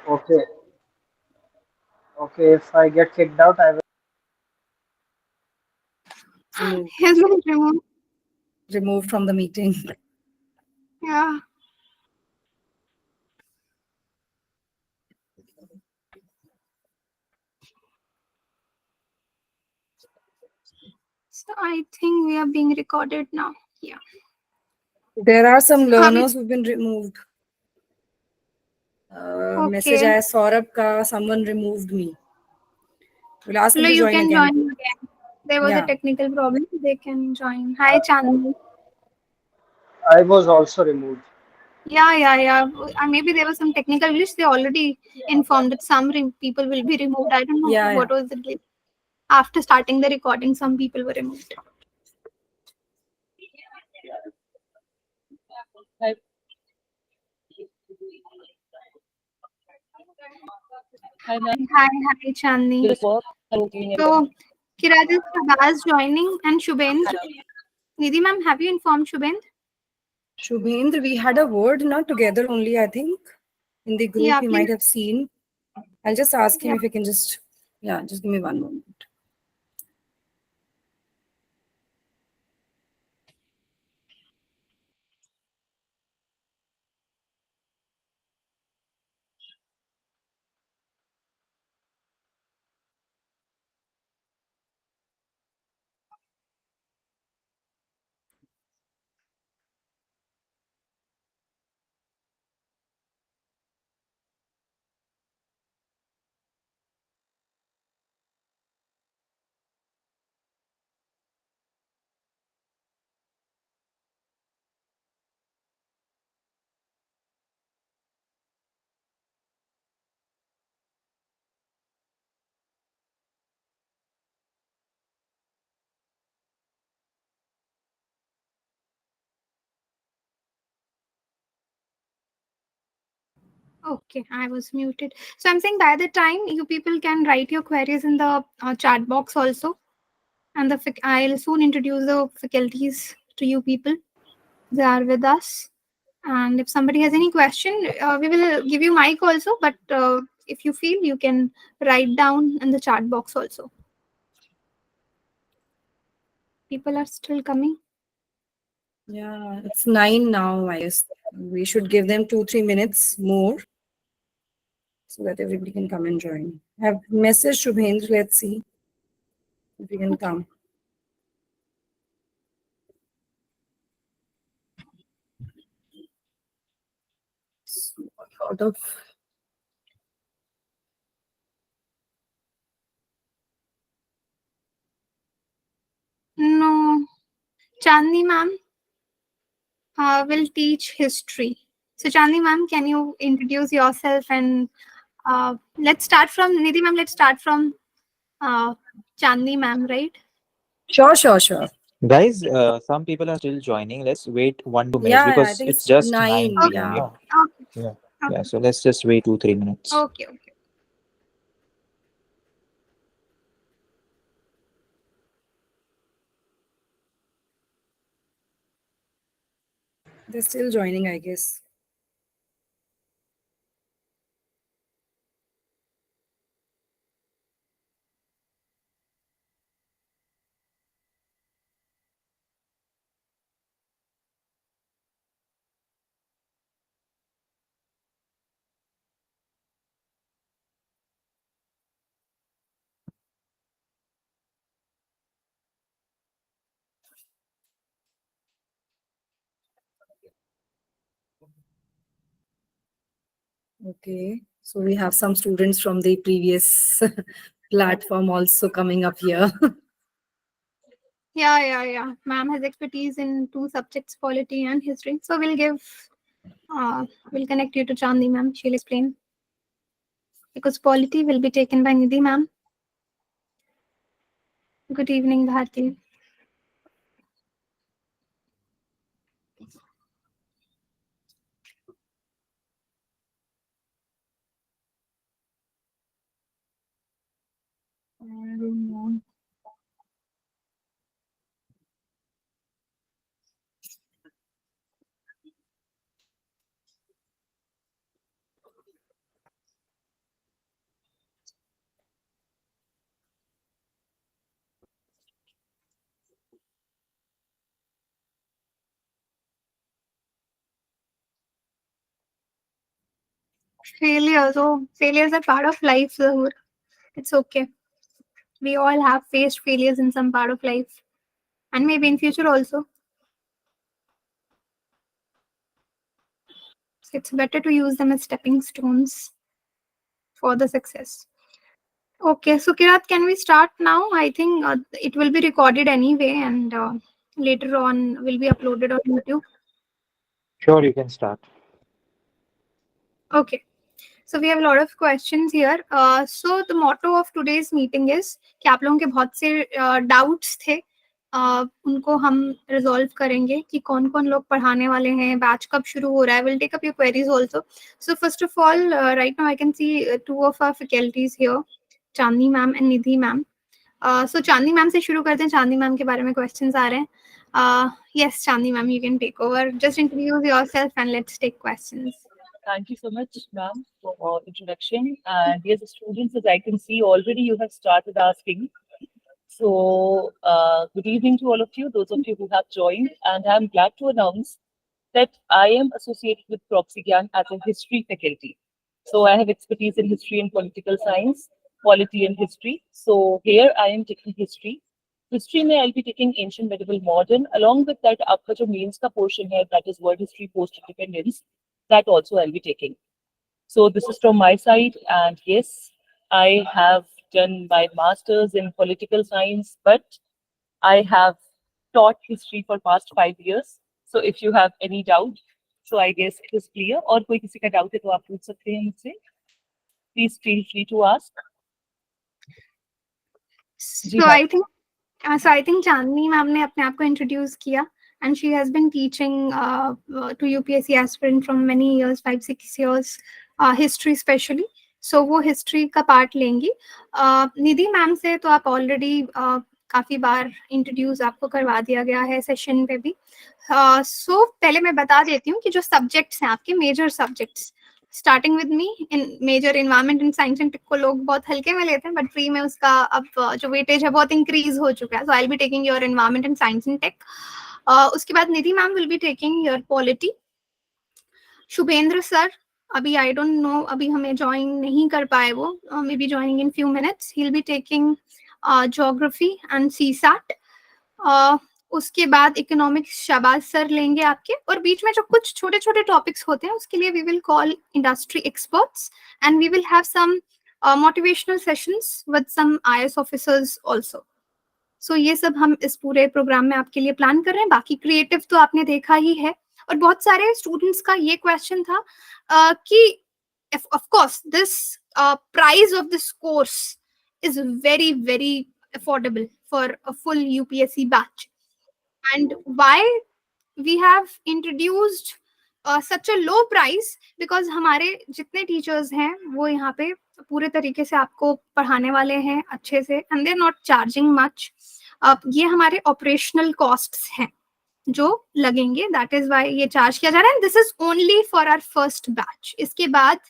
Okay. Okay. If I get kicked out, I will. Removed, He's been removed. removed from the meeting. Yeah. So I think we are being recorded now. Yeah. There are some Um, learners who've been removed. Message okay. आया सौरभ का, someone removed me. We'll ask him Hello, to you join can again. join again. There was a Yeah. technical problem. They can join. Hi, Chandni. I was also removed. Yeah. Maybe there was some technical glitch. They already informed that some people will be removed. I don't know Yeah, yeah. what was the glitch. After starting the recording, some people were removed. Hi, ma'am. Hi, Chandni. So, Kiraj is Prabhas joining and Shubhendra. Nidhi ma'am, have you informed Shubhendra? Shubhendra, we had a word not together only, I think. In the group, Yeah, you please. might have seen. I'll just ask him Yeah. if he can just give me one moment. Okay, I was muted. So I'm saying by the time you people can write your queries in the chat box also, and I'll soon introduce the faculties to you people. They are with us, and if somebody has any question, we will give you mic also. But if you feel, you can write down in the chat box also. People are still coming. Yeah, it's 9 now, I guess. We should give them 2-3 minutes more so that everybody can come and join. I have messaged Shubhendra. Let's see if he can come. So, a lot of No, Chandni ma'am will teach history. So Chandni ma'am, can you introduce yourself and let's start from Nidhi ma'am. Let's start from Chandni ma'am, right? sure. Guys, some people are still joining. Let's wait 1 2 minutes Yeah, I because think it's it's just 9. 9 Okay, p.m. Yeah. Yeah. okay, Yeah. Yeah. okay, So let's just wait 2 3 minutes. okay. They're still joining, I guess. Okay. So we have some students from the previous platform also coming up here. Yeah. Ma'am has expertise in two subjects, polity and history. So we'll connect you to Chandni ma'am. She'll explain because polity will be taken by Nidhi ma'am. Good evening, Bharti. I don't know. failure. So failures are part of life, Zahur. It's okay. We all have faced failures in some part of life, and maybe in future also. So it's better to use them as stepping stones for the success. Okay, so Kirat, can we start now? I think it will be recorded anyway, and later on will be uploaded on YouTube. Sure, you can start. Okay. So we have a lot of questions here. So the motto of today's meeting is कि आप लोगों के बहुत से doubts थे, उनको हम resolve करेंगे कि कौन कौन लोग पढ़ाने वाले हैं, batch कब शुरू हो रहा है. We'll take up your queries also. So first of all, right now I can see two of our faculties here, Chandni ma'am and Nidhi ma'am. So Chandni ma'am से शुरू करते हैं. Chandni ma'am के बारे में questions आ रहे हैं. Yes, Chandni ma'am, you can take over. Just introduce yourself and let's take questions. Thank you so much, ma'am, for introduction. And yes, students, as I can see, already you have started asking. So, good evening to all of you, those of you who have joined. And I'm glad to announce that I am associated with Proxy Gyan as a history faculty. So, I have expertise in history and political science, polity and history. So, here I am taking history. History में I'll be taking ancient, medieval, modern. Along with that, आपका जो mains का portion है, that is world history, post-independence, that also I'll be taking. So this is from my side, and yes, I have done my master's in political science, but I have taught history for past 5 years. So if you have any doubt, so I guess it is clear. और कोई किसी का doubt है तो आप पूछ सकते हैं मुझसे. Please feel free to ask. So I think Chandni ma'am ने अपने आप को introduce किया, and she has been teaching to UPSC aspirant from many years, 5-6 years, history especially. So वो history का part लेंगी. निधि मैम से तो आप already काफी बार introduce आपको करवा दिया गया है session पे भी. So पहले मैं बता देती हूँ कि जो subjects हैं आपके major subjects, starting with me in major environment and science and tech को लोग बहुत हल्के में लेते हैं, but pre में उसका अब जो weightage है बहुत increase हो चुका है. So I'll be taking your environment and science and tech. उसके बाद Nidhi ma'am will be taking your polity. Shubhendra sir अभी I don't know, अभी हमें join नहीं कर पाए वो, maybe joining in few minutes. He'll be taking geography and CSAT. उसके बाद इकोनॉमिक्स शाबाज सर लेंगे आपके, और बीच में जो कुछ छोटे छोटे टॉपिक्स होते हैं उसके लिए we will call industry experts, and we will have some motivational sessions with some IAS officers also. So ये सब हम इस पूरे प्रोग्राम में आपके लिए प्लान कर रहे हैं. बाकी क्रिएटिव तो आपने देखा ही है, और बहुत सारे स्टूडेंट्स का ये क्वेश्चन था कि of course this price of this course is very very affordable for a full UPSC batch. And why we have introduced such a low price, because हमारे जितने teachers हैं वो यहाँ पे पूरे तरीके से आपको पढ़ाने वाले हैं अच्छे से, and they're not charging much. ये हमारे operational costs हैं जो लगेंगे, that is why ये charge किया जा रहा है, and this is only for our first batch. इसके बाद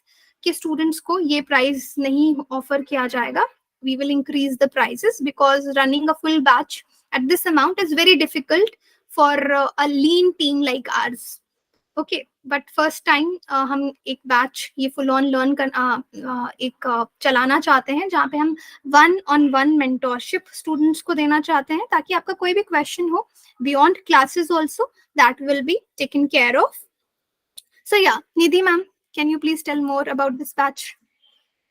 के students को ये price नहीं offer किया जाएगा. We will increase the prices because running a full batch at this amount is very difficult for a lean team like ours. Okay, but first time हम एक batch ये full on learn एक चलाना चाहते हैं जहाँ पे हम 1-on-1 mentorship students को देना चाहते हैं, ताकि आपका कोई भी question हो beyond classes also, that will be taken care of. So yeah, Nidhi ma'am, can you please tell more about this batch?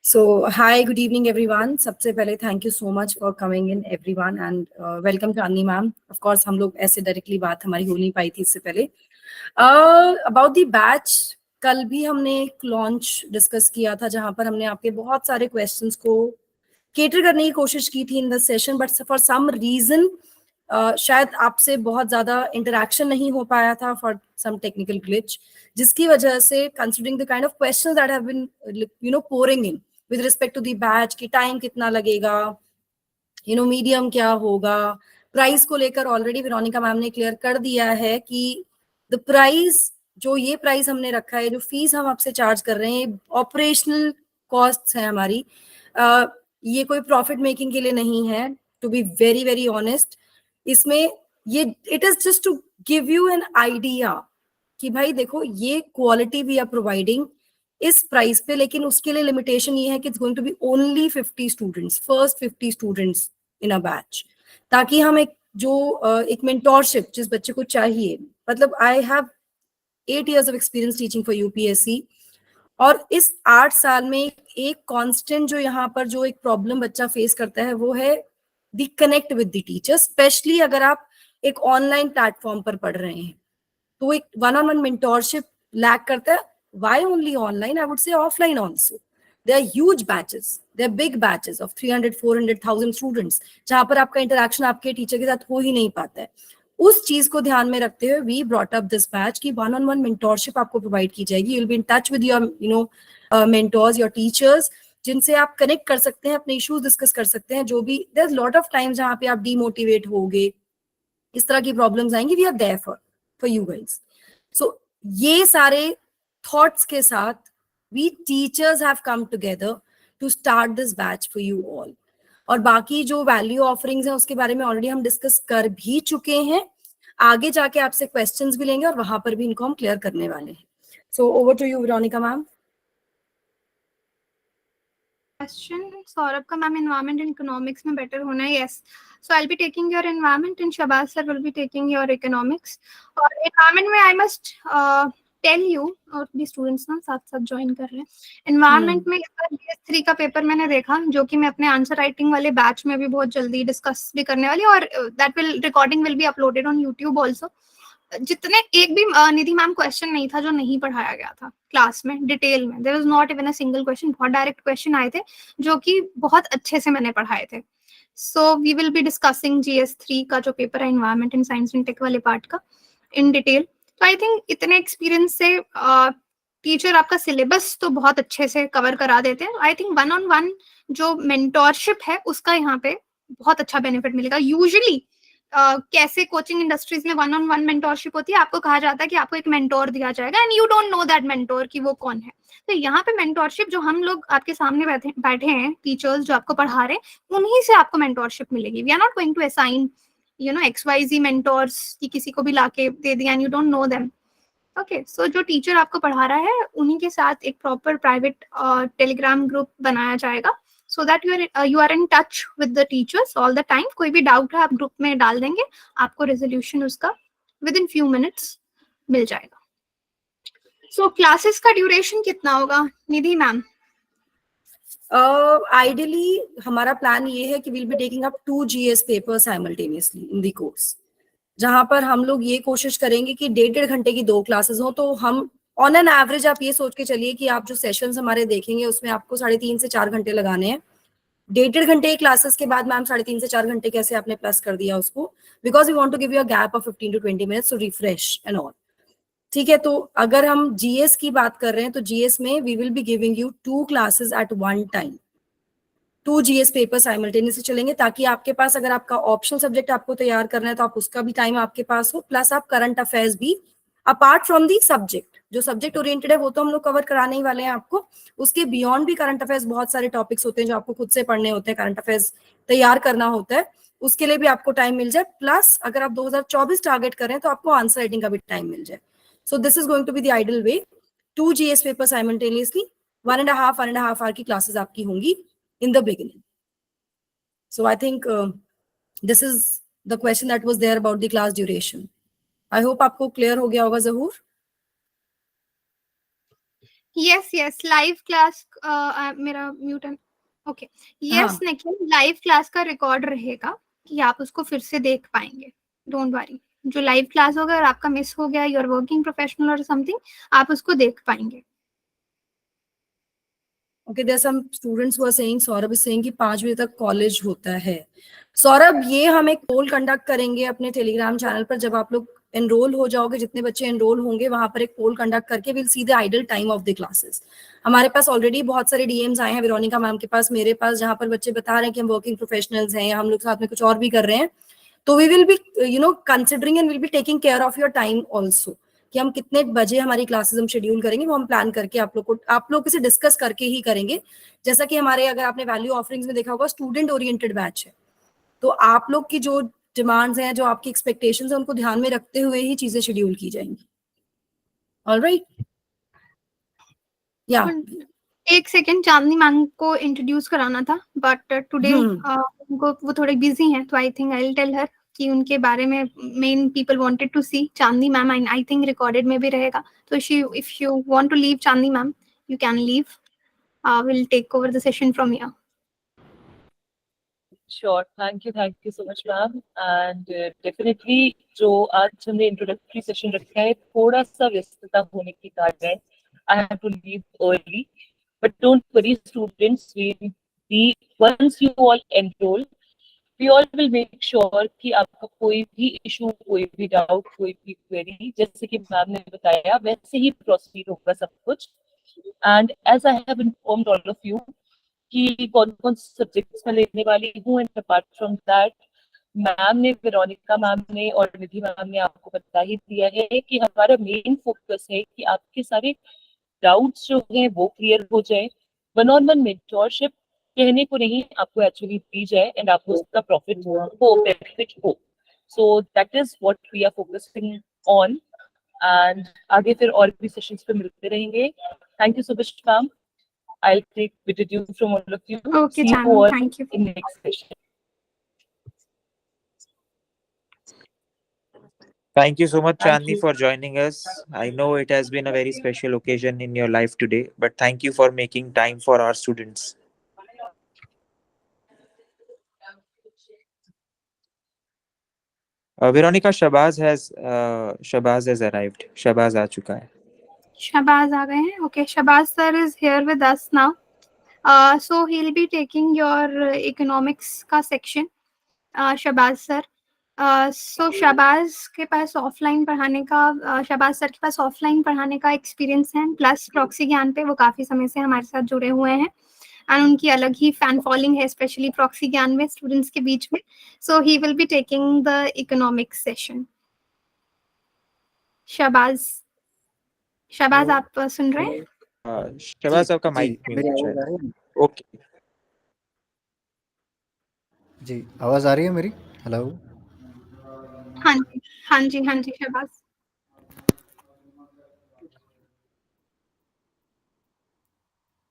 So, hi, good evening, everyone. सबसे पहले thank you so much for coming in, everyone, and welcome Chandni ma'am. Of course, हम लोग ऐसे directly बात हमारी हो नहीं पाई थी इससे पहले. About the batch, कल भी हमने एक लॉन्च डिस्कस किया था जहां पर हमने आपके बहुत सारे क्वेश्चंस को केटर करने की कोशिश की थी in the session, but for some reason शायद आपसे बहुत ज्यादा इंटरेक्शन नहीं हो पाया था फॉर सम टेक्निकल ग्लिच, जिसकी वजह से considering the kind of questions that have been pouring in with respect to the batch की टाइम कितना लगेगा, मीडियम क्या होगा, प्राइस को लेकर ऑलरेडी वेरोनिका मैम ने क्लियर कर दिया है कि द प्राइस जो ये प्राइस हमने रखा है, जो फीस हम आपसे चार्ज कर रहे हैं, ऑपरेशनल कॉस्ट्स है हमारी, ये कोई प्रॉफिट मेकिंग के लिए नहीं है, to be very very honest. इसमें ये it is just to give you an idea कि भाई देखो ये क्वालिटी वी आर प्रोवाइडिंग इस प्राइस पे, लेकिन उसके लिए लिमिटेशन ये है कि it's going to be only 50 students, first 50 students in a batch, ताकि हम एक मेंटोरशिप जिस बच्चे को चाहिए, मतलब I have 8 years of experience teaching for UPSC, और इस 8 साल में एक कांस्टेंट जो यहाँ पर जो एक प्रॉब्लम बच्चा फेस करता है वो है the connect with the teacher, specially अगर आप एक ऑनलाइन प्लेटफॉर्म पर पढ़ रहे हैं तो एक one on one mentorship lack करता है. Why only online? I would say offline also. There are huge batches. There are big batches of 300, 400,000 students, जहां पर आपका इंटरेक्शन आपके टीचर के साथ हो ही नहीं पाता है. उस चीज को ध्यान में रखते हुए we brought up this batch की वन ऑन वन मेंटोरशिप आपको प्रोवाइड की जाएगी. You will be in touch with your mentors, your teachers, जिनसे आप कनेक्ट कर सकते हैं, अपने इश्यूज डिस्कस कर सकते हैं. जो भी there is lot of times जहां पे आप डीमोटिवेट होगे, इस तरह की प्रॉब्लम्स आएंगी, we are there for you guys. So ये सारे थॉट्स के साथ we teachers have come together to start this batch for you all. और बाकी जो वैल्यू ऑफरिंग्स हैं उसके बारे में ऑलरेडी हम डिस्कस कर भी चुके हैं. आगे जाके आपसे क्वेश्चंस भी लेंगे और वहां पर भी इनको हम क्लियर करने वाले हैं. So over to you Veronica ma'am. Question Saurabh का, मैम एनवायरमेंट एंड इकोनॉमिक्स में बेटर होना है. Yes, so I will be taking your environment and Shahbaz sir will be taking your economics. और एनवायरमेंट में आई मस्ट टेल यू, और भी students ना साथ साथ ज्वाइन कर रहे हैं. एनवायरमेंट में BS3 का पेपर मैंने देखा, जो कि मैं अपने आंसर राइटिंग वाले बैच में भी बहुत जल्दी डिस्कस भी करने वाली, और that will recording will be uploaded on YouTube also. जितने एक भी निधि मैम क्वेश्चन नहीं था जो नहीं पढ़ाया गया था क्लास में डिटेल में. There was not even a single question. बहुत डायरेक्ट क्वेश्चन आए थे जो कि बहुत अच्छे से मैंने पढ़ाए थे. So we will be discussing GS3 का जो पेपर है environment and science and tech वाले पार्ट का इन डिटेल. तो आई थिंक इतने एक्सपीरियंस से टीचर आपका सिलेबस तो बहुत अच्छे से कवर करा देते हैं. I think one on one जो मेंटोरशिप है उसका यहाँ पे बहुत अच्छा बेनिफिट मिलेगा. यूजुअली कैसे कोचिंग इंडस्ट्रीज में वन ऑन वन मेंटोरशिप होती है, आपको कहा जाता है कि आपको एक मेंटोर दिया जाएगा and you don't know that mentor कि वो कौन है. तो यहाँ पे मेंटोरशिप जो हम लोग आपके सामने बैठे हैं टीचर्स जो आपको पढ़ा रहे हैं, उन्हीं से आपको मेंटोरशिप मिलेगी. We are not going to assign XYZ mentors की किसी को भी लाके दे दिया and you don't know them. Okay, so जो टीचर आपको पढ़ा रहा है उन्हीं के साथ एक प्रॉपर प्राइवेट टेलीग्राम ग्रुप बनाया जाएगा, so that you are in touch with the teachers all the time. कोई भी डाउट है आप ग्रुप में डाल देंगे, आपको रेजोल्यूशन उसका within few minutes मिल जाएगा. सो क्लासेस का ड्यूरेशन कितना होगा निधि मैम? आइडियली हमारा प्लान ये है कि will be taking up 2 GS papers simultaneously in the course, जहां पर हम लोग ये कोशिश करेंगे कि 1.5 घंटे की 2 क्लासेस हो. तो हम ऑन एन एवरेज आप ये सोच के चलिए कि आप जो सेशंस हमारे देखेंगे उसमें आपको 3.5 से 4 घंटे लगाने हैं. 1.5 घंटे क्लासेस के बाद मैम 3.5 से 4 घंटे कैसे आपने प्लस कर दिया उसको, because we want to give you a gap of 15 to 20 minutes to refresh and all. ठीक है, तो अगर हम GS की बात कर रहे हैं तो GS में we will be giving you 2 classes at one time. 2 GS paper simultaneously चलेंगे, ताकि आपके पास अगर आपका ऑप्शनल सब्जेक्ट आपको तैयार करना है तो आप उसका भी टाइम आपके पास हो, प्लस आप करंट अफेयर्स भी अपार्ट फ्रॉम दी सब्जेक्ट, जो सब्जेक्ट ओरिएंटेड है वो तो हम लोग कवर कराने ही वाले हैं आपको. उसके बियॉन्ड भी करंट अफेयर्स बहुत सारे टॉपिक्स होते हैं जो आपको खुद से पढ़ने होते हैं, करंट अफेयर्स तैयार करना होता है, उसके लिए भी आपको टाइम मिल जाए. प्लस अगर आप 2024 टारगेट करें तो आपको आंसर राइटिंग का भी टाइम मिल जाए. So this is going to be the ideal way. 2 GS paper simultaneously 1.5 hour की क्लासेस आपकी होंगी in the beginning. So I think this is the question that was there about the class duration. I hope आपको clear हो गया होगा ज़हूर. yes live class मेरा mute है. Okay, yes Nikhil, live class का रिकॉर्ड रहेगा कि आप उसको फिर से देख पाएंगे. डोंट वरी, जो लाइव क्लास होगा और आपका मिस हो गया, यू आर वर्किंग प्रोफेशनल और समथिंग, आप उसको देख पाएंगे. Okay, there are some students who are saying, Saurabh is saying कि 5 बजे तक कॉलेज होता है. सौरभ, ये हम एक पोल कंडक्ट करेंगे अपने टेलीग्राम चैनल पर. जब आप लोग एनरोल हो जाओगे, जितने बच्चे एनरोल होंगे, वहां पर एक पोल कंडक्ट करके will see the idle time of the classes. हमारे पास ऑलरेडी बहुत सारे DMs आए हैं, वेरोनिका मैम के पास, मेरे पास, जहां पर बच्चे बता रहे हैं कि हम वर्किंग प्रोफेशनल्स हैं या हम लोग साथ में कुछ और भी कर रहे हैं. तो we will be considering and will be taking care of your time also, कि हम कितने बजे हमारी क्लासेस हम शेड्यूल करेंगे, वो हम प्लान करके आप लोग से डिस्कस करके ही करेंगे. जैसा कि हमारे, अगर आपने वैल्यू ऑफरिंग्स में देखा होगा, स्टूडेंट ओरिएंटेड बैच है, तो आप लोग की जो डिमांड्स हैं, जो आपकी एक्सपेक्टेशंस हैं, उनको ध्यान में रखते हुए ही चीजें शेड्यूल की जाएंगी. Alright, Yeah. एक सेकेंड, चांदनी मैम को इंट्रोड्यूस कराना था, बट टुडे उनको वो थोड़े बिजी हैं, तो I think I will tell her कि उनके बारे में main people wanted to see Chandni ma'am, I think recorded में भी रहेगा, तो if you want to leave Chandni ma'am, you can leave, will take over the session from here. Sure, thank you so much ma'am. And definitely जो आज हमने introductory session रखा है, थोड़ा सा व्यस्तता होने के कारण I have to leave early, but don't worry students, once you all enroll, we all will make sure कि आपका कोई भी इशू, कोई भी डाउट, कोई भी क्वेरी, जैसे कि मैम ने बताया वैसे ही प्रोसीड होगा सब कुछ. And as I have informed all of you कि कौन कौन सब्जेक्ट्स में लेने वाली हूँ, and apart from that ma'am ने, वेरोनिका मैम ने और निधि मैम ने आपको बता ही दिया है कि हमारा मेन फोकस है कि आपके सारे डाउट्स जो हैं वो क्लियर हो जाए. 1-on-1 मेंटोरशिप कहने को नहीं, आपको एक्चुअली दी जाए एंड आपको उसका प्रॉफिट हो, बेनिफिट हो. So that is what we are focusing on. And आगे फिर और भी सेशंस पे मिलते रहेंगे. Thank you so much ma'am. I'll take with you from all of you. Okay, See you Chandni, all thank you. in next session. Thank you so much, Thank Chandni, you. for joining us. I know it has been a very special occasion in your life today, but thank you for making time for our students. Veronica, Shabaz has arrived. Shabaz आ चुका है. Shabaz आ गए हैं. Okay, Shabaz sir is here with us now. So he'll be taking your economics का section. Shabaz sir. So Shabaz के पास offline पढ़ाने का, Shahbaz sir के पास offline पढ़ाने का एक्सपीरियंस है, प्लस प्रॉक्सी ज्ञान पे वो काफी समय से हमारे साथ जुड़े हुए हैं, एंड उनकी अलग ही फैन फॉलोइंग है, स्पेशली प्रॉक्सी ज्ञान में स्टूडेंट्स के बीच में. So he will be taking the economics session. Shahbaz आप सुन रहे हैं? शहबाज आपका जी, माइक मेरी म्यूट आवाज आ है. रही है? ओके. जी, आवाज़ आ रही है मेरी? हेलो? हाँ जी, हाँ जी, हाँ जी शहबाज.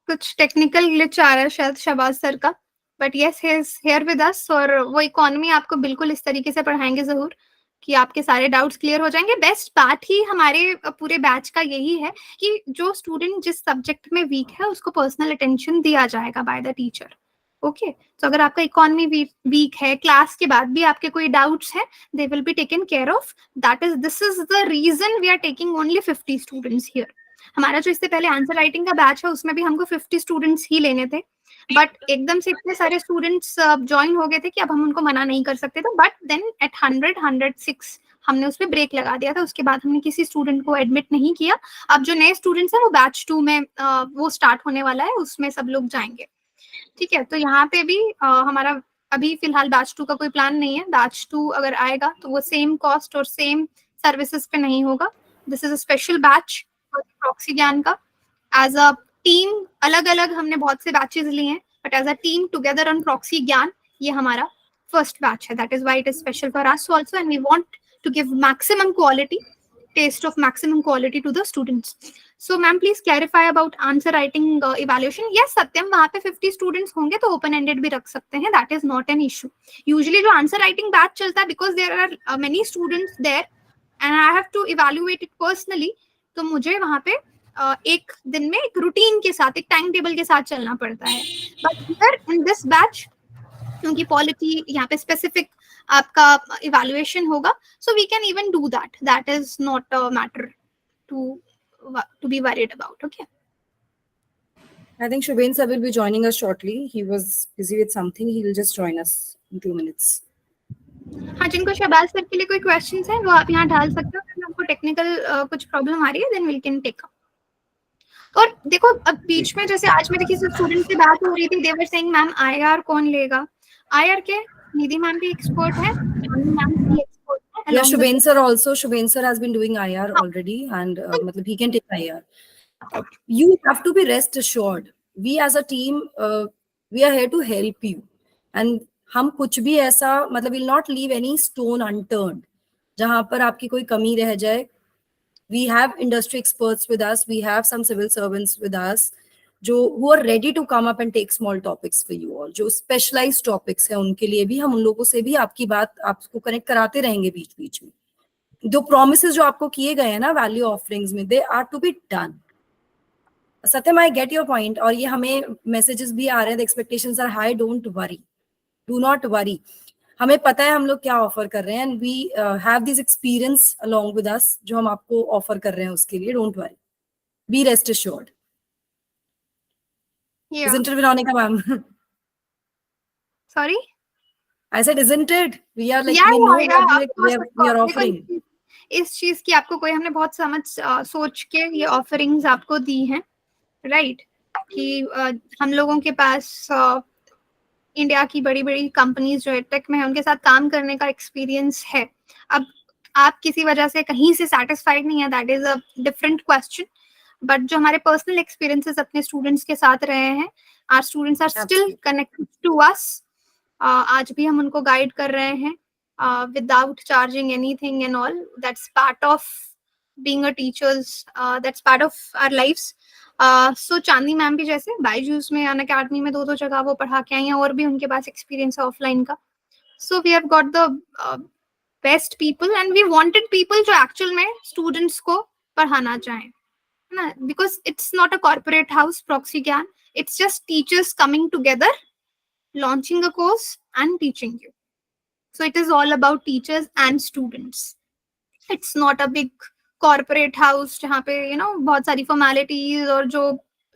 कुछ टेक्निकल ग्लिच आ रहा है शायद शहबाज सर का, but yes he is here with us. और वो इकोनॉमी आपको बिल्कुल इस तरीके से पढ़ाएंगे जरूर कि आपके सारे डाउट्स क्लियर हो जाएंगे. बेस्ट पार्ट ही हमारे पूरे बैच का यही है कि जो स्टूडेंट जिस सब्जेक्ट में वीक है उसको पर्सनल अटेंशन दिया जाएगा बाय द टीचर. ओके, तो अगर आपका इकोनॉमी वीक है, क्लास के बाद भी आपके कोई डाउट्स हैं, they will be taken care of. This is the reason we are taking only 50 students here. हमारा जो इससे पहले आंसर राइटिंग का बैच है उसमें भी हमको 50 स्टूडेंट्स ही लेने थे, बट एकदम से इतने सारे स्टूडेंट्स ज्वाइन हो गए थे कि अब हम उनको मना नहीं कर सकते थे. बट देन एट 106 हमने उसमें ब्रेक लगा दिया था. उसके बाद हमने किसी स्टूडेंट को एडमिट नहीं किया. अब जो नए स्टूडेंट्स हैं वो बैच 2 में वो स्टार्ट होने वाला है, उसमें सब लोग जाएंगे. ठीक है, तो यहाँ पे भी हमारा अभी फिलहाल बैच 2 का कोई प्लान नहीं है. बैच 2 अगर आएगा तो वो सेम कॉस्ट और सेम सर्विसेज पे नहीं होगा. This is a special batch proxy ज्ञान का. एज अ टीम अलग अलग हमने बहुत से बैचेस लिए हैं, but as a team together on proxy Gyan ये हमारा फर्स्ट बैच है. That is why it is special for us also, and we want to give maximum quality, taste of maximum quality to the students. So ma'am, please clarify about answer writing evaluation. Yes Satyam, वहाँ पे 50 students होंगे तो open ended भी रख सकते हैं. That is not an issue. Usually जो answer writing batch चलता है, because there are many students there and I have to evaluate it personally, तो मुझे वहाँ पे एक दिन में एक रूटीन के साथ, एक टाइम टेबल के साथ चलना पड़ता है. But here in this batch, क्योंकि पॉलिटी यहाँ पे स्पेसिफिक आपका इवैल्यूएशन होगा, so we can even do that. That is not a matter to be worried about. Okay, I think Shubhen sir will be joining us shortly. He was busy with something. He will just join us in 2 minutes. हाँ, जिनको Shahbaz sir के लिए कोई questions हैं वो आप यहाँ डाल सकते हो. अगर आपको टेक्निकल कुछ प्रॉब्लम आ रही है then we can take up. और देखो अब बीच में जैसे आज मेरे किसी स्टूडेंट से बात हो रही थी, दे वर सेइंग मैम आईआर कौन लेगा. आईआर के निधि मैम भी एक्सपर्ट है, मैम भी एक्सपर्ट है. Yeah, Shubhen sir also. Shubhen sir has been doing IR already, and matlab he can take IR. You have to be rest assured. We as a team, we are here to help you, and हम कुछ भी ऐसा मतलब will not leave any stone unturned. जहाँ पर आपकी कोई कमी रह जाए, We have industry experts with us. We have some civil servants with us, who are ready to come up and take small topics for you all. जो specialized topics है उनके लिए भी हम उन लोगों से भी आपकी बात आपको connect कराते रहेंगे बीच बीच में. जो promises जो आपको किए गए हैं ना value offerings में, they are to be done. Satyam, I get your point. और ये हमें messages भी आ रहे हैं, the expectations are high. Don't worry, do not worry. हमें पता है हम लोग क्या ऑफर कर रहे हैं, and we have this experience along with us जो हम आपको ऑफर कर रहे हैं उसके लिए. Don't worry, be rest assured. Isn't it, Veronica ma'am? Sorry? I said, isn't it? We are like, Yeah, we know yeah, that of course, we are of course. offering. Because इस चीज की आपको कोई हमने बहुत समझ सोच के ये ऑफरिंग्स आपको दी हैं, राइट? कि हम लोगों के पास इंडिया की बड़ी बड़ी कंपनीज जो है टेक में है, उनके साथ काम करने का एक्सपीरियंस है. अब आप किसी वजह से कहीं से सेटिस्फाइड नहीं है, that is a different question. But जो हमारे पर्सनल एक्सपीरियंसेस अपने स्टूडेंट्स के साथ रहे हैं, our students are still connected to us. आज भी हम उनको गाइड कर रहे हैं without charging anything and all. That's part of being a teachers, that's part of our lives. So Chandni ma'am भी जैसे बायजूस में, अनअकैडमी में 2 जगह वो पढ़ा के आई हैं, और भी उनके पास एक्सपीरियंस है ऑफलाइन का. So we have got the best people and we wanted people जो एक्चुअल में स्टूडेंट्स को पढ़ाना चाहें, है ना? Because it's not a corporate house proxy Gyan, it's just teachers coming together, launching a course and teaching you. So it is all about teachers and students. It's not a big corporate house जहाँ पे बहुत सारी formalities और जो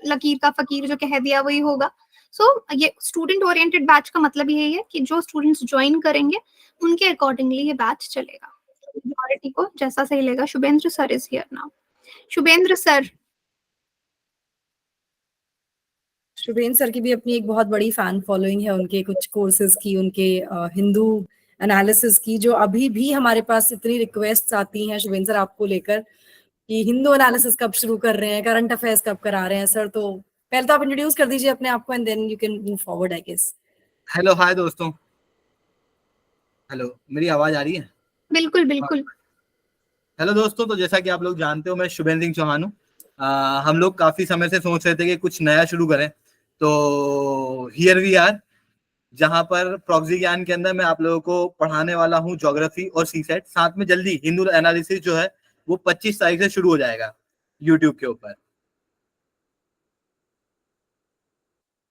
लकीर का फकीर जो कह दिया वही होगा. So ये student oriented batch का मतलब यही है कि जो students join करेंगे उनके accordingly ये batch चलेगा. Majority को जैसा सही लगेगा. Shubhendra sir is here now. Shubhendra sir. Shubhendra sir की भी अपनी एक बहुत बड़ी फैन फॉलोइंग है, उनके कुछ कोर्सेज की, उनके हिंदू एनालिसिस की, जो अभी भी हमारे पास इतनी रिक्वेस्ट्स आती हैं शुभेंद्र सर आपको लेकर कि हिंदू एनालिसिस कब शुरू कर रहे हैं, करंट अफेयर्स कब करा रहे हैं सर. तो पहले तो आप इंट्रोड्यूस कर दीजिए अपने आप को and then you can move forward I guess. Hello, hi दोस्तों. हेलो, मेरी आवाज आ रही है? बिल्कुल बिल्कुल. हेलो दोस्तों, तो जैसा कि आप लोग जानते हो मैं शुभेंद्र सिंह चौहान हूँ. हम लोग काफी समय से सोच रहे थे कि कुछ नया शुरू करें, तो हियर वी आर, जहां पर प्रॉक्सी ज्ञान के अंदर मैं आप लोगों को पढ़ाने वाला हूं ज्योग्राफी और सीसेट. साथ में जल्दी हिंदू एनालिसिस जो है वो 25 तारीख से शुरू हो जाएगा यूट्यूब के ऊपर.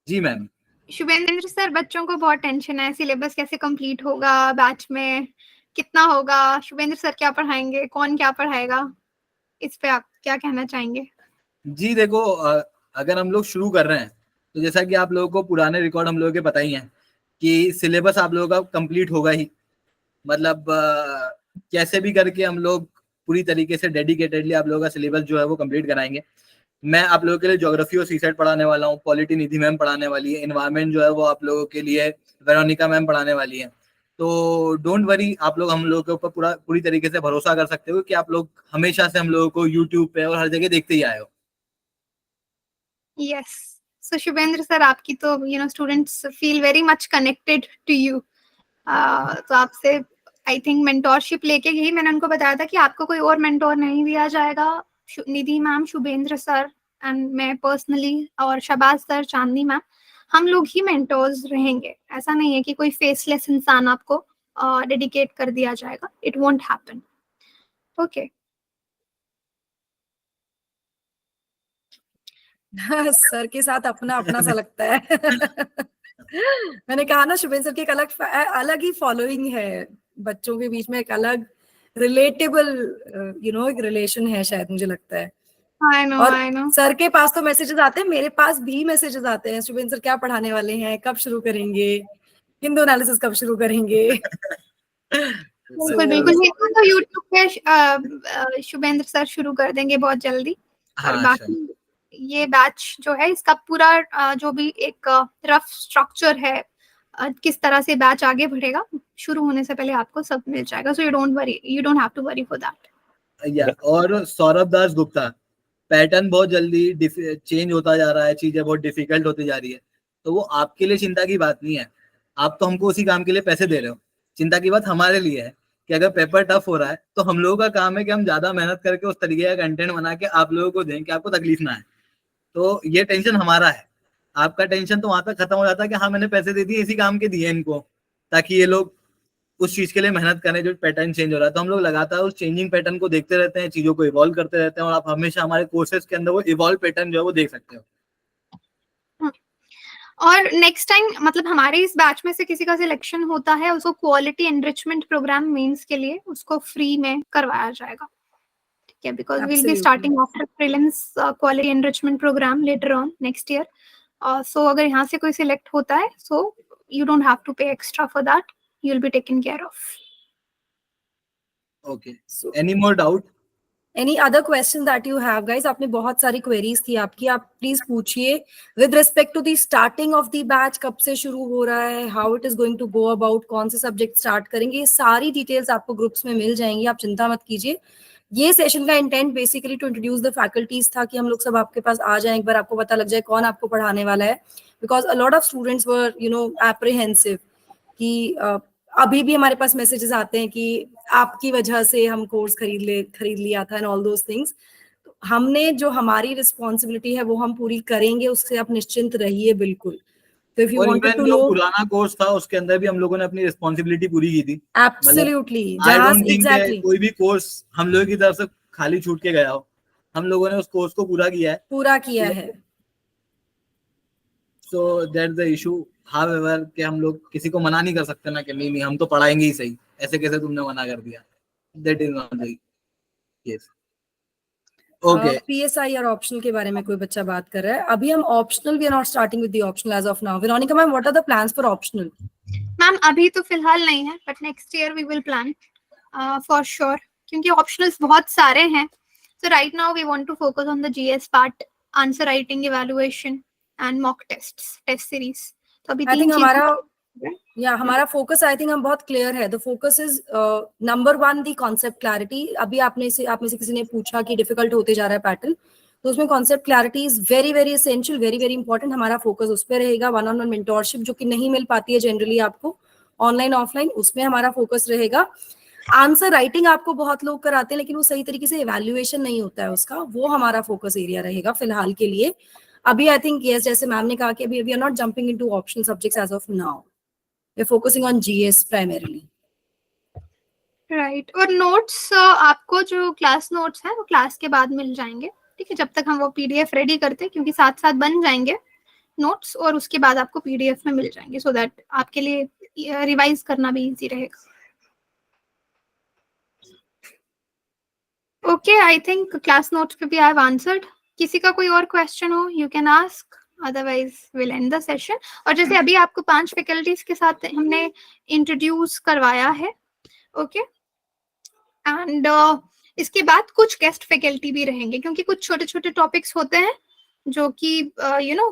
जी मैम. शुभेंद्र सर, बच्चों को बहुत टेंशन है, सिलेबस कैसे कंप्लीट होगा, बैच में कितना होगा, शुभेंद्र सर क्या पढ़ाएंगे, कौन क्या पढ़ाएगा, इस पे आप क्या कहना चाहेंगे? जी देखो, अगर हम लोग शुरू कर रहे हैं तो जैसा कि आप लोगों को पुराने रिकॉर्ड हम लोगों के पता ही हैं कि सिलेबस आप लोगों का कंप्लीट होगा ही. मतलब कैसे भी करके हम लोग पूरी तरीके से डेडिकेटेडली आप लोगों का सिलेबस जो है वो कंप्लीट कराएंगे. मैं आप लोगों के लिए ज्योग्राफी और सीसेट पढ़ाने वाला हूँ, पॉलिटी निधि मैम पढ़ाने वाली है, एनवायरमेंट जो है वो आप लोगों के लिए वेरोनिका मैम पढ़ाने वाली है. तो डोंट वरी, आप लोग हम लोगों के ऊपर पूरी तरीके से भरोसा कर सकते हो कि आप लोग हमेशा से हम लोगों को यूट्यूब पे और हर जगह देखते ही आए हो. यस. सो शुभेंद्र सर, आपकी तो students feel very much connected to you. तो आपसे आई थिंक मेंटोरशिप लेके यही मैंने उनको बताया था कि आपको कोई और मेंटोर नहीं दिया जाएगा. निधि मैम, शुभेंद्र सर एंड मैं पर्सनली, और शबाज सर, चांदनी मैम, हम लोग ही मेंटोर्स रहेंगे. ऐसा नहीं है कि कोई फेसलेस इंसान आपको डेडिकेट कर दिया जाएगा. It won't happen. Okay. Sir के साथ अपना अपना सा लगता है. मैंने कहा ना, शुभेंद्र सर की एक अलग ही फॉलोइंग है बच्चों के बीच में, एक अलग रिलेटेबल एक रिलेशन है शायद, मुझे लगता है. I know, और I know. सर के पास तो मैसेजेस आते हैं, मेरे पास भी मैसेजेस आते हैं, शुभेंद्र सर क्या पढ़ाने वाले हैं, कब शुरू करेंगे, हिंदू एनालिसिस कब शुरू करेंगे. बिल्कुल बिल्कुल. हिंदू तो यूट्यूब पे शुभेंद्र सर शुरू कर देंगे बहुत जल्दी. और बाकी ये बैच जो है, इसका पूरा जो भी एक रफ स्ट्रक्चर है, किस तरह से बैच आगे बढ़ेगा, शुरू होने से पहले आपको सब मिल जाएगा. So you don't have to worry for that. और सौरभ दास गुप्ता, पैटर्न बहुत जल्दी चेंज होता जा रहा है, चीजें बहुत डिफिकल्ट होती जा रही है, तो वो आपके लिए चिंता की बात नहीं है. आप तो हमको उसी काम के लिए पैसे दे रहे हो, चिंता की बात हमारे लिए है कि अगर पेपर टफ हो रहा है तो हम लोगों का काम है कि हम ज्यादा मेहनत करके उस तरीके का कंटेंट बना के आप लोगों को दें कि आपको तकलीफ ना आए। तो ये टेंशन हमारा है। आपका टेंशन तो वहां तक खत्म हो जाता है कि हाँ मैंने पैसे दे दिए, इसी काम के दिए इनको, ताकि ये लोग उस चीज के लिए मेहनत करें जो पैटर्न चेंज हो रहा है। तो हम लोग लगातार उस चेंजिंग पैटर्न को देखते रहते हैं, चीजों को इवॉल्व करते रहते हैं, और आप हमेशा हमारे कोर्सेज के अंदर वो इवॉल्व पैटर्न जो है वो देख सकते हो। और नेक्स्ट टाइम मतलब हमारे इस बैच में से किसी का सिलेक्शन होता है, उसको क्वालिटी एनरिचमेंट प्रोग्राम मेंस के लिए उसको फ्री में करवाया जाएगा, ठीक है? Because will be Absolutely. Starting after prelims quality enrichment programme later on next year. So अगर यहाँ से कोई सिलेक्ट होता है, so you don't have to pay extra for that, you will be taken care of. Okay, any more doubt? Any other question that you have guys? आपने बहुत सारी queries थी आपकी, आप प्लीज पूछिए with respect to the starting of the batch, कब से शुरू हो रहा है, how it is going to go about, कौन से सब्जेक्ट स्टार्ट करेंगे, ये सारी डिटेल्स आपको ग्रुप्स में मिल जाएंगी, आप चिंता मत कीजिए। ये सेशन का intent basically to introduce the faculties था कि हम लोग सब आपके पास आ जाएं, एक बार आपको पता लग जाए कौन आपको पढ़ाने वाला है, because a lot of students were apprehensive कि अभी भी हमारे पास मैसेजेस आते हैं कि आपकी वजह से हम कोर्स खरीद लिया था एंड ऑल दोस थिंग्स। हमने जो हमारी रिस्पॉन्सिबिलिटी है वो हम पूरी करेंगे, उससे आप निश्चिंत रहिए बिल्कुल। तो इफ यू और वांटेड इवन टू जो नो, पुराना कोर्स था उसके अंदर भी हम लोगों ने अपनी रिस्पॉन्सिबिलिटी पूरी की थी। एब्सोल्युटली, आई जहां डोंट थिंक एग्जैक्टली कोई भी कोर्स हम लोगों की तरफ से खाली छूट के गया हो, हम लोगों ने उस कोर्स को पूरा किया है। पूरा किया है। So that's the issue. However कि हम लोग किसी को मना नहीं कर सकते ना कि नहीं हम तो पढ़ाएंगे ही सही, ऐसे कैसे तुमने मना कर दिया, that is not the case. Okay, PSI और ऑप्शनल के बारे में कोई बच्चा बात कर रहा है। अभी हम optional, we are not starting with the optional as of now. Veronica ma'am, what are the plans for optional? Ma'am अभी तो फिलहाल नहीं है, but next year we will plan for sure, क्योंकि ऑप्शनल्स बहुत सारे हैं। So right now we want to focus on the GS part, answer writing, evaluation and mock tests, test series. तो अभी आई थिंक तीन हमारा फोकस, आई थिंक हम बहुत क्लियर है। The focus is number 1 the concept clarity. अभी आप में से किसी ने पूछा कि डिफिकल्ट होते जा रहा है पैटर्न, तो उसमें concept clarity is very very essential, very very important. हमारा फोकस उस पर रहेगा। वन ऑन वन मेंटोरशिप जो कि नहीं मिल पाती है जनरली आपको ऑनलाइन ऑफलाइन, उसमें हमारा फोकस रहेगा। आंसर राइटिंग आपको बहुत लोग कराते हैं, लेकिन वो सही तरीके से इवैल्यूएशन नहीं होता है उसका, वो हमारा फोकस एरिया रहेगा फिलहाल के लिए। अभी आई थिंक यस, जैसे मैम ने कहा कि अभी we are not jumping into optional subjects as of now, we are focusing on GS primarily. Right. और नोट्स आपको जो क्लास नोट्स हैं वो क्लास के बाद मिल जाएंगे, ठीक है? जब तक हम वो पीडीएफ रेडी करते हैं, क्योंकि साथ साथ बन जाएंगे नोट्स, और उसके बाद आपको पीडीएफ में मिल जाएंगे, सो दैट आपके लिए रिवाइज करना भी इजी रहेगा। Okay, I think class notes पे भी आई हैव आंसर्ड। किसी का कोई और क्वेश्चन हो, you can ask, otherwise will and the session. और जैसे अभी आपको 5 फैकल्टीज के साथ हमने इंट्रोड्यूस करवाया है, ओके, एंड इसके बाद कुछ गेस्ट फैकल्टी भी रहेंगे, क्योंकि कुछ छोटे छोटे टॉपिक्स होते हैं जो कि यू नो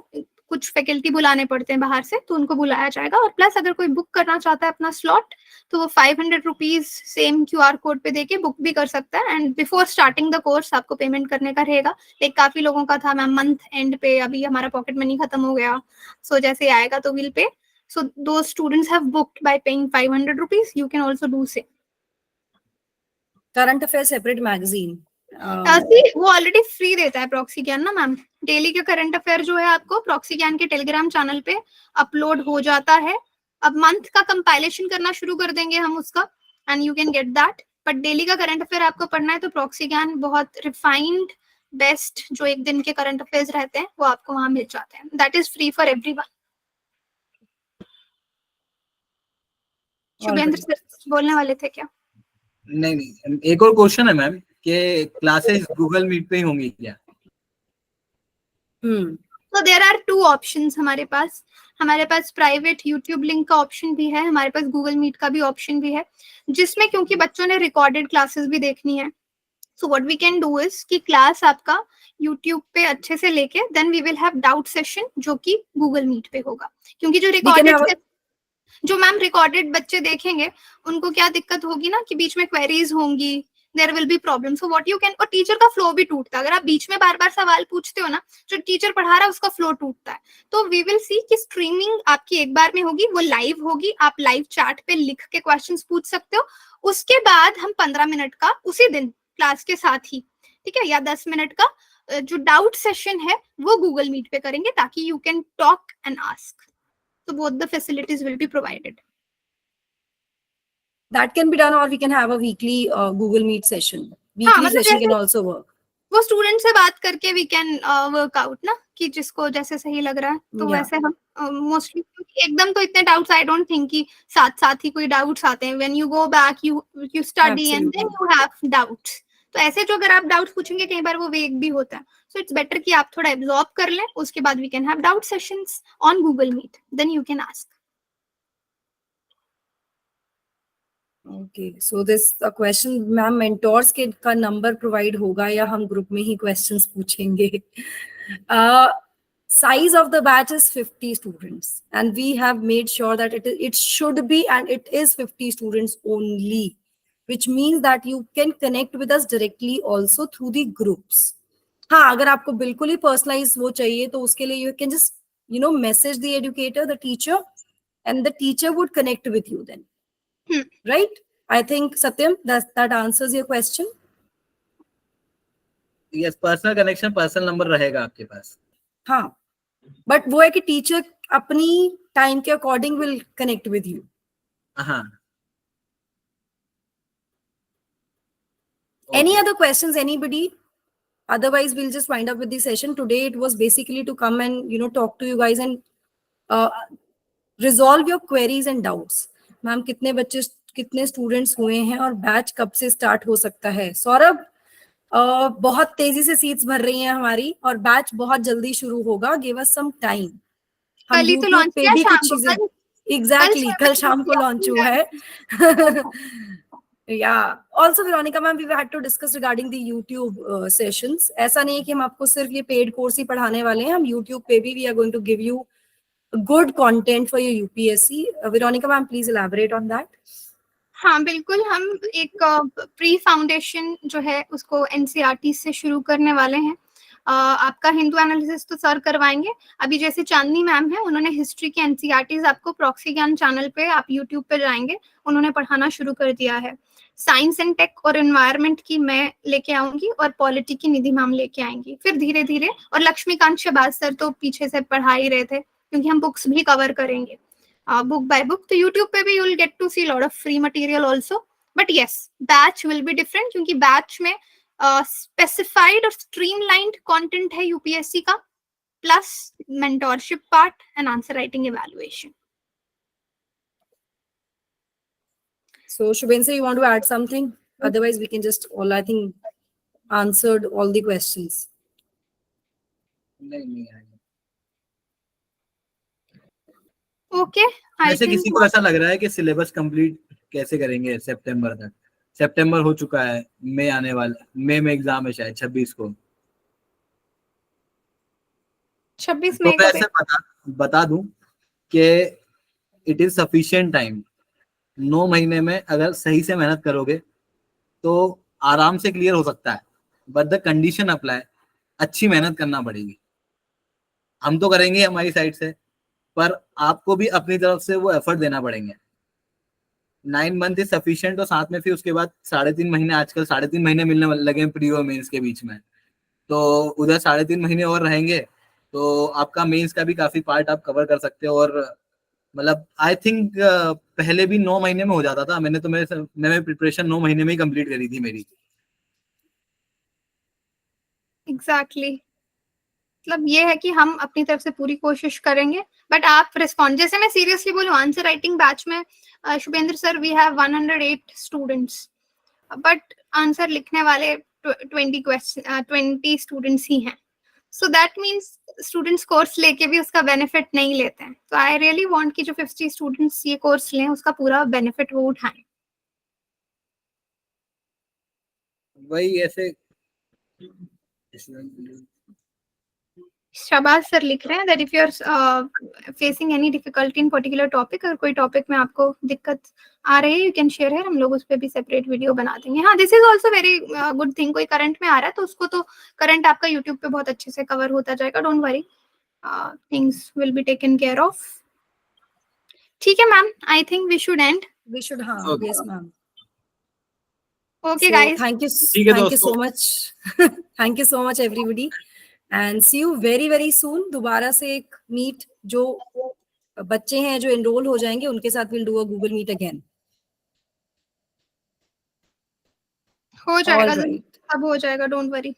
कुछ फैकल्टी बुलाने पड़ते हैं बाहर से, तो उनको बुलाया जाएगा। और प्लस अगर कोई बुक करना चाहता है अपना स्लॉट, तो वो 500 रुपीज सेम क्यूआर कोड पे देके बुक भी कर सकता है। And before starting the course आपको पेमेंट करने का रहेगा। एक काफी लोगों का था मैम मंथ एंड पे, अभी हमारा पॉकेट मनी खत्म हो गया, सो जैसे आएगा तो विल पे। सो दो students have booked by paying 500 rupees, you can also do same. Current affair separate magazine वो ऑलरेडी फ्री देता है प्रॉक्सी ज्ञान ना मैम। डेली का करंट अफेयर जो है आपको प्रॉक्सी ज्ञान के टेलीग्राम चैनल पे अपलोड हो जाता है। अब मंथ का कंपाइलेशन करना शुरू कर देंगे हम उसका, and you can get that. But daily का करंट अफेयर आपको पढ़ना है तो प्रॉक्सी ज्ञान बहुत रिफाइंड बेस्ट जो एक दिन के करंट अफेयर्स रहते हैं वो आपको वहां मिल जाते हैं। That is free for everyone. Shubhendra sir बोलने वाले थे क्या? नहीं, एक और क्वेश्चन है मैम कि क्लासेस गूगल मीट पे ही होंगी क्या? तो देयर आर 2 ऑप्शंस हमारे पास। हमारे पास प्राइवेट यूट्यूब लिंक का ऑप्शन भी है, हमारे पास गूगल मीट का भी ऑप्शन भी है, जिसमें क्योंकि बच्चों ने रिकॉर्डेड क्लासेस भी देखनी है, so what we can do is कि क्लास आपका यूट्यूब पे अच्छे से लेके then we will have doubt session जो कि गूगल मीट पे होगा। क्योंकि जो रिकॉर्डेड जो मैम रिकॉर्डेड बच्चे देखेंगे उनको क्या दिक्कत होगी ना कि बीच में क्वेरीज होंगी there will be problem. So what you can, और टीचर का फ्लो भी टूटता है अगर आप बीच में बार बार सवाल पूछते हो ना, जो टीचर पढ़ा रहा है उसका फ्लो टूटता है. तो वी विल सी कि स्ट्रीमिंग आपकी एक बार में होगी, वो लाइव होगी, आप लाइव चैट पे लिख के क्वेश्चंस पूछ सकते हो. उसके बाद हम 15 मिनट का उसी दिन क्लास के साथ ही, ठीक है, या 10 मिनट का जो डाउट सेशन है वो गूगल मीट पे करेंगे, ताकि you can talk and ask. So both the facilities will be provided. That can be done, or we can have a weekly Google Meet session. Weekly मतलब session can जैसे also work. वो student से बात करके we can work out ना, कि जिसको जैसे सही लग रहा है. तो Yeah. वैसे हम मोस्टली एकदम तो इतने डाउट्स आई डोंट थिंक कि साथ साथ ही कोई डाउट्स आते हैं. When you go back you study and then you have doubts. तो ऐसे जो अगर आप डाउट्स पूछेंगे कई बार वो वेग भी होता है. सो इट्स बेटर कि आप थोड़ा एब्जॉर्ब कर लें, उसके बाद we can have doubt sessions on Google Meet, then you can ask. Okay, so this a question, ma'am mentors के का नंबर प्रोवाइड होगा या हम ग्रुप में ही क्वेश्चंस पूछेंगे? Size of the batch is 50 students, and we have made sure that it should be, and it is 50 students only, which means that you can connect with us directly also through the groups. हाँ, अगर आपको बिल्कुल ही personalise वो चाहिए तो उसके लिए you can just message the educator, the teacher, and the teacher would connect with you then. Right? I think Satyam, that answers your question. Yes, personal connection, personal number रहेगा आपके पास. हाँ, बट वो है कि टीचर अपनी time के according will connect with you. हाँ. Any other questions, anybody? Otherwise, we'll just wind up with the session. Today, it was basically to come and talk to you guys and resolve your queries and doubts. Ma'am कितने बच्चे, कितने students हुए हैं और batch कब से start हो सकता है? सौरभ, बहुत तेजी से सीट्स भर रही हैं हमारी और बैच बहुत जल्दी शुरू होगा. Give us some time. हम कल ही तो YouTube लॉन्च पे किया भी शाम कुछ को. चीजें एग्जैक्टली कल शाम को लॉन्च हुआ है. Yeah. Also, Veronica ma'am, we had to discuss regarding the YouTube sessions. ऐसा नहीं है कि हम आपको सिर्फ ये पेड कोर्स ही पढ़ाने वाले हैं. हम YouTube पे भी we are going to give you good content for your UPSC. Veronica ma'am, please elaborate on that. हाँ बिल्कुल, हम एक प्री फाउंडेशन जो है उसको NCERT से शुरू करने वाले हैं. आपका हिंदू एनालिसिस तो सर करवाएंगे. अभी जैसे चांदनी मैम है, उन्होंने हिस्ट्री के NCERTs आपको प्रॉक्सी ज्ञान चैनल पे, आप यूट्यूब पे जाएंगे, उन्होंने पढ़ाना शुरू कर दिया है. साइंस एंड टेक और एनवायरनमेंट की मैं लेके आऊंगी और पॉलिटी की निधि मैम लेके आएंगी. फिर धीरे धीरे, और लक्ष्मीकांत शहबाज सर तो पीछे से पढ़ा ही रहे थे, क्योंकि हम बुक्स भी कवर करेंगे book by book. तो YouTube पे भी you'll get to see lot of free material also. But yes, batch will be different, क्योंकि batch में specified और streamlined content है UPSC का, plus mentorship part and answer writing evaluation. So Shubhensa, you want to add something? Otherwise, we can just all, I think, answered all the questions. नहीं. Okay, I वैसे think किसी को ऐसा लग रहा है कि सिलेबस कंप्लीट कैसे करेंगे सितंबर तक? सितंबर हो चुका है, मई आने वाला, मई में एग्जाम है शायद 26 को. 26 तो मई मैं को ऐसे बता दूं कि इट इज सफिशिएंट टाइम. 9 महीने में अगर सही से मेहनत करोगे तो आराम से क्लियर हो सकता है. बट द कंडीशन अप्लाई, अच्छी मेहनत करना पड़ेगी. हम तो करेंगे हमारी साइड से, पर आपको भी अपनी तरफ से वो एफर्ट देना पड़ेंगे. 9 मंथ इज सफिशिएंट. और साथ में फिर उसके बाद 3.5 महीने, आजकल 3.5 महीने मिलने लगे प्री और मेंस के बीच में. तो उधर 3.5 महीने और रहेंगे, तो आपका मेंस का भी काफी पार्ट आप कवर कर सकते हो. और मतलब आई थिंक पहले भी 9 महीने में हो जाता था. मैंने प्रिपरेशन 9 महीने में ही कंप्लीट करी थी मेरी. एग्जैक्टली. मतलब ये है कि हम अपनी तरफ से पूरी कोशिश करेंगे, बट आप रिस्पॉन्ड, जैसे मैं सीरियसली बोलूं, आंसर राइटिंग बैच में Shubhendra sir we have 108 students, but answer लिखने वाले 20 स्टूडेंट्स ही हैं. So that means students course लेके भी उसका बेनिफिट नहीं लेते हैं. तो आई रियली वांट कि जो 50 स्टूडेंट्स ये कोर्स लें उसका पूरा बेनिफिट वो उठाएं. वही ऐसे शाबाश सर लिख रहे हैं that if you are facing any difficulty in particular topic, अगर कोई टॉपिक में आपको दिक्कत आ रही है, you can share here, हम लोग उस पे भी सेपरेट वीडियो बना देंगे. हाँ, this is also very good thing. कोई करंट में आ रहा है तो उसको तो करंट आपका यूट्यूब पे बहुत अच्छे से कवर होता जाएगा. Don't worry, things will be taken care of. ठीक है ma'am, I think we should end. We should, हाँ, Okay. yes, ma'am. Okay So, guys, thank you, ठीक है thank you so दोस्तों। much. Thank you so much everybody. And see you very very soon. दोबारा से एक meet, जो बच्चे हैं जो enroll हो जाएंगे उनके साथ we'll do a Google Meet again. हो जाएगा. All right. सब हो जाएगा, डोंट वरी.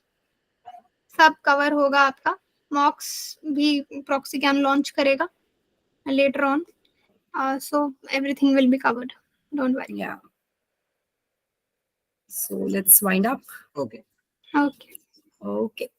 सब कवर होगा आपका. मॉक्स भी प्रॉक्सी कैम लॉन्च करेगा later on. So everything will be covered. Don't worry. Yeah. So let's wind up. Okay. Okay. Okay.